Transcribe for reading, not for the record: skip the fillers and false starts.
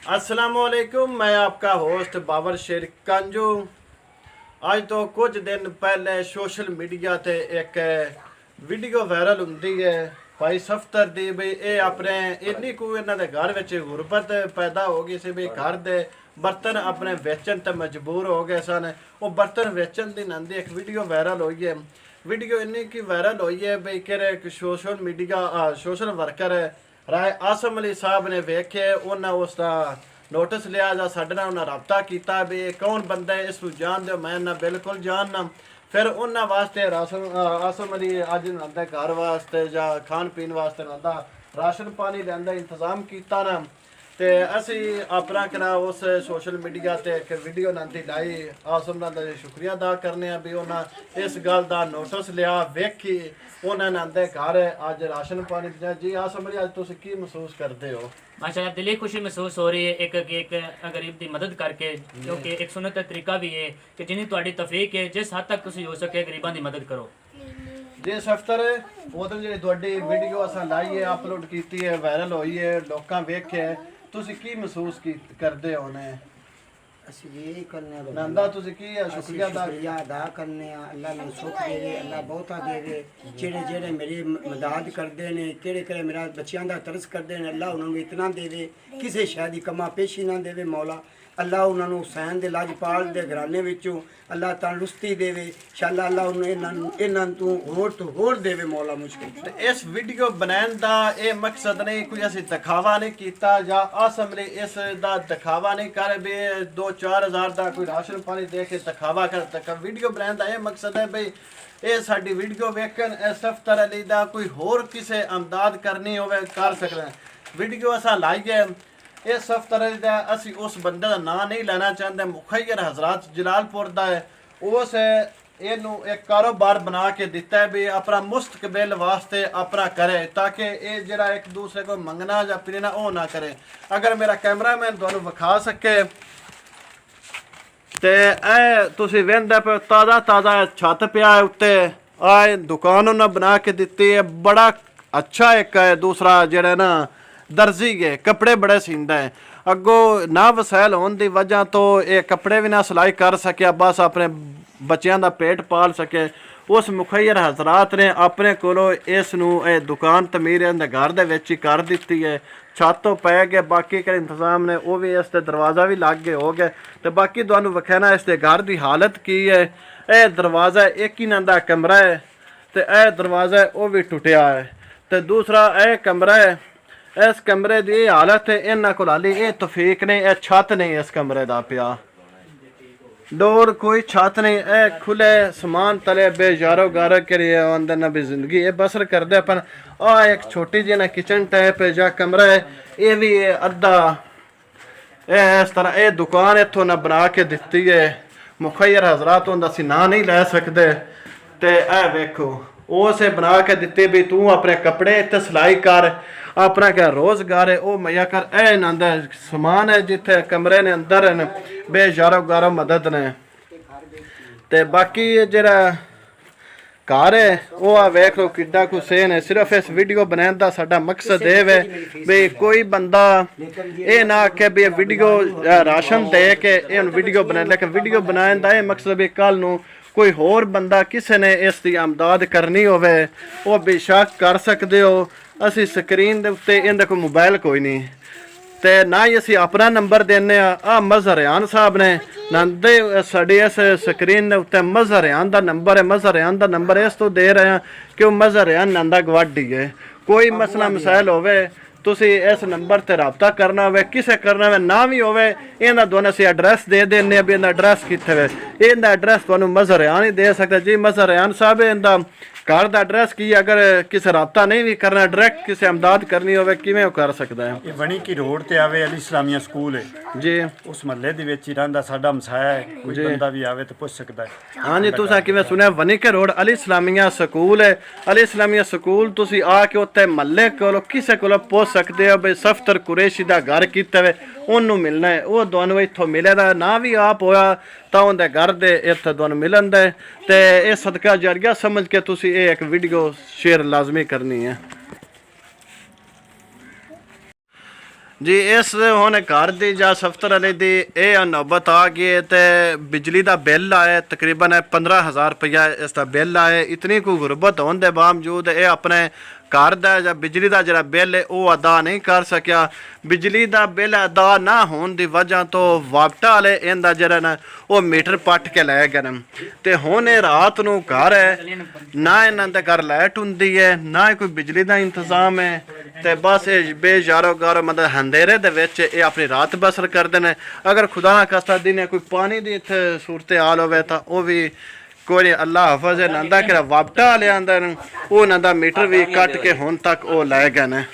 अस्सलामुअलैकुम, मैं आपका होस्ट बाबर शेर कंजू। आज तो कुछ दिन पहले सोशल मीडिया ते एक वीडियो वायरल होंदी है भाई सफ्तर दी भी ये अपने इन्नी को इन्हां दे घर विच गुरबत पैदा हो गई सी भी घर दे बर्तन अपने वेचन ते मजबूर हो गए सन। वो बर्तन वेचन दी नंदी एक वीडियो वायरल हुई है। वीडियो इन्नी की वायरल हुई है भाई कि सोशल मीडिया सोशल वर्कर राय आसम अली साहब ने वेखे उन्हें उसका नोटिस लिया जा साडे नाल उन्हें रबता किया भी कौन बंदा है इसको जान दो, मैं ना बिल्कुल जानना। फिर उन्होंने वास्ते आसम अली अज नंदा घर वास्ते या खान पीन वास्ते नंदा राशन पानी लेंदा इंतजाम किया ना। तो असी अपना करा उस सोशल मीडिया ते एक वीडियो नंदी लाई आसम का शुक्रिया अदा करने भी उन्हें इस गल का नोटिस लिया वेखी उन्हें नंदे घर अज राशन पानी दिया। जी आसम अली अज तुम की महसूस करते हो? माशाल्लाह दिली खुशी महसूस हो रही है एक गरीब की मदद करके, क्योंकि एक सुन्नत तरीका भी है कि जिन्नी तुहाडी तौफीक है जिस हद तक तुसीं हो सके गरीबां की मदद करो। जी सफ्तर उधर जी तुहाडी वीडियो असां लाई है अपलोड की है वायरल हुई है लोकां वेखे तुसीं की महसूस करते हो ने? यही करने नंदा तुसीं की शुक्रिया अदा करने अल्लाह ने सुख देवे, अल्लाह बहुता देवे। जेड़े जेड़े मेरी मदद करते हैं केड़े केड़े मेरा बच्चों का तरस करते हैं अल्लाह उन्होंने इतना देवे, किसी शह की कमा पेशी ना देवे मौला। अल्लाह उन्होंने हुसैन दे लाजपाल दे घराने विचों अल्लाह तंदुरुस्ती देवे, इंशाअल्लाह अल्लाह उन्हें इन्हां तू होर देवे मौला मुश्किल। इस वीडियो बनाने का ये मकसद नहीं कोई असी दिखावा नहीं किया या आसम ने इस दा दिखावा नहीं कर भी 2-4 हज़ार का कोई राशन पानी दे के दिखावा कर। वीडियो बनाने का यह मकसद है भाई ये साडी वीडियो वेखन सफ्तर अली दा कोई होर किसे अमदाद करनी होवे कर सकते हैं। वीडियो असा लाई है इस सफ्तर अली दा असी उस बंदे का नाम नहीं लेना चाहते, मुखैर हजरात जलालपुर का है। उस इनू एक कारोबार बना के दिता है भी अपना मुस्तकबिल वास्ते अपना करे ताकि ये जरा एक दूसरे को मंगना या पीना वो ना करे। अगर मेरा कैमरामैन तुहानू विखा सके तो ए तुसीं वेंदे पे ताज़ा ताज़ा छत पिया है उत्ते आए दुकान उन्हें बना के दिती है। बड़ा अच्छा एक है दूसरा जेड़ा ना दर्जी है कपड़े बड़े सींदा है। अगों ना वसैल होने की वजह तो ये कपड़े भी ना सिलाई कर सकिया बस अपने बच्चों का पेट पाल सके। उस मुखैर हजरात ने अपने कोलों इस दुकान तमीर घर दे विच ही कर दी है। छत तो पै गए बाकी के इंतजाम ने वो भी इस दरवाज़ा भी लग गए हो गए। तो बाकी तुहानू विखाना इस घर की हालत की है। यह दरवाज़ा एक ही नंदा कमरा है तो यह दरवाज़ा वो भी टुटिया है। तो दूसरा यह कमरा है इस कमरे की हालत है इन्होंने को हाली ये तौफीक नहीं यह छत नहीं इस कमरे का पिया डोर कोई छत नहीं ए खुले समान तले बेजारो गारो के अंदर न भी जिंदगी ये बसर करते अपन। आ एक छोटी जी ना किचन टाइप है जा कमरा है ये भी अद्धा इस तरह ये दुकान इतों ना बना के दिती है। मुखैर हजरात होंदा सी ना नहीं लै सकते तो ए वेखो उसे बना के दिते भी तू अपने कपड़े इतने सिलाई कर अपना क्या रोजगार है वो मुहैया कर। ए नंदा समान है जिथे कमरे ने अंदर बेजारो गारो मदद ने। ते बाकी जरा घर है वो आ वेख लो किड्डा कुछ सेन है। सिर्फ इस वीडियो बनाने का साडा मकसद ये है भी कोई बंदा ये ना आखे भी वीडियो राशन दे के वीडियो बनाए, लेकिन वीडियो बनाने का ये मकसद भी कल नू कोई होर बंदा किसी ने इसकी आमदाद करनी होवे वो बेशक कर सकते हो। असी स्क्रीन के उत्ते इनका कोई मोबाइल कोई नहीं तो ना ही असी अपना नंबर देने आ मजहरियान साहब ने नंदे साड़ी इस स्क्रीन के उत्ते मजहरियान का नंबर है। मजहरियान का नंबर इस तो दे रहे हैं कि मजहरियान नंदा गवाडी है। कोई मसला मसाइल होवे तुसी इस नंबर ते रबता करना हो किसे करना हो ना भी होवे इन्हां दोनों असीं एड्रैस दे देने भी इन्हां एड्रैस कित्थे वे इन्हां एड्रैस तुहानू मजहरियान ही दे सकते। जी मजहरियान साहब इन्हां घर का एड्रैस की अगर किसी रबता नहीं भी करना डायरैक्ट किसी अमदाद करनी हो किवें कर सकता है? ये बनी की रोड ते आवे अली इस्लामिया स्कूल है जी उस महल्ले दे विच ही रहिंदा साडा मसाया है कोई बंदा भी आवे तो पुछ सकदा है। हाँ जी तुसां किवें सुनिया वनी के रोड अली इस्लामिया स्कूल है। अली इस्लामिया स्कूल तुसीं आके उत्ते महल्ले कोलों किसी कोलों पुछ सकते हो भाई सफ्तर कुरैशी का घर कित्थे वे उन्होंने मिलना है वो तुहानू इत्थों मिलेगा ना भी आप होया तो उनके घर दे इत्थे तुहानू मिलन दे ते ये सदका जारिया समझ के तुसी ये एक वीडियो शेयर लाजमी करनी है। ਜੀ ਇਸ ਹੁਣ ਘਰ ਦੀ ਜਾਂ ਸਫਤਰ ਵਾਲੇ ਦੀ ਇਹ ਨੌਬਤ ਆ ਗਈ ਹੈ ਤੇ ਬਿਜਲੀ ਦਾ ਬਿੱਲ ਆਇਆ ਤਕਰੀਬਨ 15,000 ਰੁਪਇਆ ਇਸ ਦਾ ਬਿੱਲ ਆਇਆ। ਇਤਨੀ ਕੋਈ ਗੁਰਬਤ ਹੋਣ ਦੇ ਬਾਵਜੂਦ ਇਹ ਆਪਣੇ ਘਰ ਦਾ ਜਾਂ ਬਿਜਲੀ ਦਾ ਜਿਹੜਾ ਬਿੱਲ ਹੈ ਉਹ ਅਦਾ ਨਹੀਂ ਕਰ ਸਕਿਆ। ਬਿਜਲੀ ਦਾ ਬਿੱਲ ਅਦਾ ਨਾ ਹੋਣ ਦੀ ਵਜ੍ਹਾ ਤੋਂ ਵਾਪਟਾ ਵਾਲੇ ਇਹਦਾ ਜਿਹੜਾ ਨਾ ਉਹ ਮੀਟਰ ਪੱਟ ਕੇ ਲੈ ਗਏ ਨੇ ਤੇ ਹੁਣ ਇਹ ਰਾਤ ਨੂੰ ਘਰ ਹੈ ਨਾ ਇਹਨਾਂ ਦੇ ਘਰ ਲਾਈਟ ਹੁੰਦੀ ਹੈ ਨਾ ਹੀ ਕੋਈ ਬਿਜਲੀ ਦਾ ਇੰਤਜ਼ਾਮ ਹੈ ਤੇ ਬਸ ਇਹ ਬੇਜਾਰੋ ਗਾਰੋ ਮਤਲਬ ਹਨੇਰੇ ਦੇ ਵਿੱਚ ਇਹ ਆਪਣੀ ਰਾਤ ਬਸਰ ਕਰਦੇ ਨੇ। ਅਗਰ ਖੁਦਾ ਨਾ ਖਾਸਤਾ ਦਿਨੇ ਕੋਈ ਪਾਣੀ ਦੀ ਇੱਥੇ ਸੂਰਤ ਹਾਲ ਹੋਵੇ ਤਾਂ ਉਹ ਵੀ ਕੋਈ ਅੱਲਾ ਹਾਫਜ਼ ਨੰਦਾ ਕਿ ਵਾਪਟਾ ਲਿਆਂਦਾ ਉਹ ਨੰਦਾ ਮੀਟਰ ਵੀ ਕੱਟ ਕੇ ਹੁਣ ਤੱਕ ਉਹ ਲੈ ਗਏ ਨੇ।